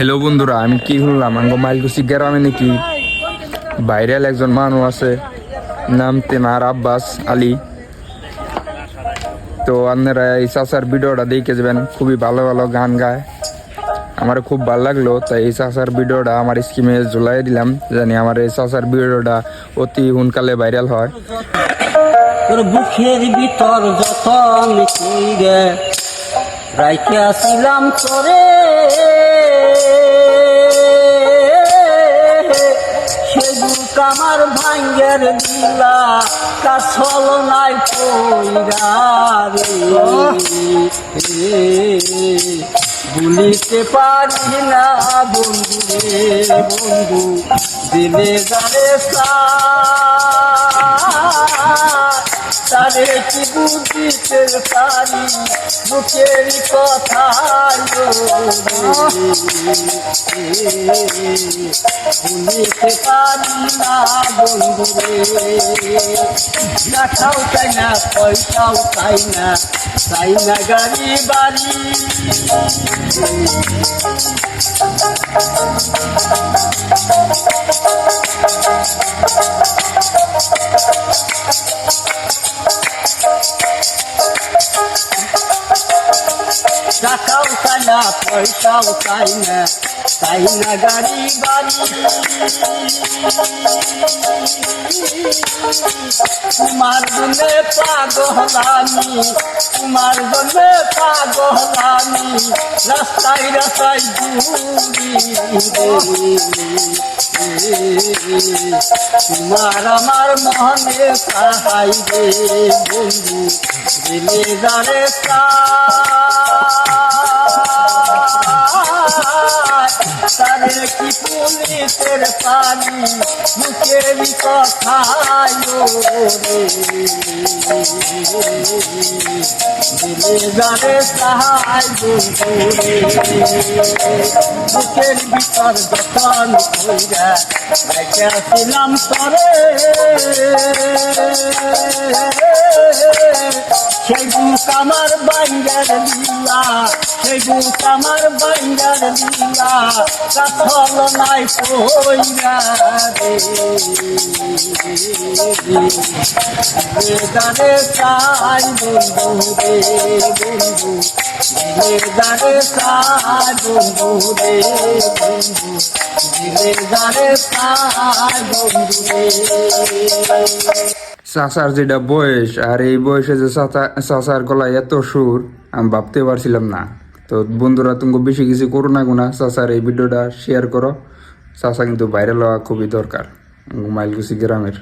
Hello বন্ধুরা, আমি কি শুনলাম আঙ্গ মাইলকুচি গ্রামে নাকি ভাইরাল একজন মানুষ আছে, নাম তেনার আব্বাস আলী। তো আপনারা এই চাচার ভিডিওটা দেখে যাবেন, খুবই ভালো ভালো গান গায়। আমার খুব ভালো লাগলো, তাই এই চাচার ভিডিওটা আমার স্ক্রিনে ঝুলাই দিলাম, জানি আমার এই চাচার ভিডিওটা অতি হুনকালে ভাইরাল হয়। তোর বুকের ভিতর যতন কইরে রাইতে আসিলাম তোরে, সে বুক আমার ভাঙ্গের দিলা কাছল নাই কইরা রে, ভুলিতে পারি না বন্ধু রে বন্ধু, দিলে গারে তারে কি বুঝিতে পারি বুকের কথা ভুলিতে পারি না বন্ধু রে, টাকাও চাই না পয়সাও চাই না গাড়ি বাড়ি, টাকাও চাই না পয়সাও চাই না গাড়ি বাড়ি, তোমার জন্য পাগল আমি, তোমার জন্য পাগল আমি, রাস্তায় রাস্তায় ঘুরি তোমার আমার মনে চাই রে বন্ধু, দিলে গারে তারে কি পুলিশের পানি মুখের কথায় দিলে গারে সাহাই বন্ধু রে, মুখের ভিতর যখন কইরা রাইতে আসিলাম তরে, সেই বুক আমার বাইঙ্গার দিলা, সেই বুক আমার বাইঙ্গার দিলা কাছল নাই কইরা রে, গানে চাই বন্ধু রে বন্ধু, দিলে গানে চাই বন্ধু রে বন্ধু, দিলে গানে চাই বন্ধু রে। চাচার যেটা বয়স, আর এই বয়সে যে চাচার গলায় এত সুর আমি ভাবতে পারছিলাম না। তো বন্ধুরা, তুমি বেশি কিছু করো না গুনা, চাচার এই ভিডিওটা শেয়ার করো। চাচা কিন্তু ভাইরাল হওয়া খুবই দরকার মাইলকুচি গ্রামের।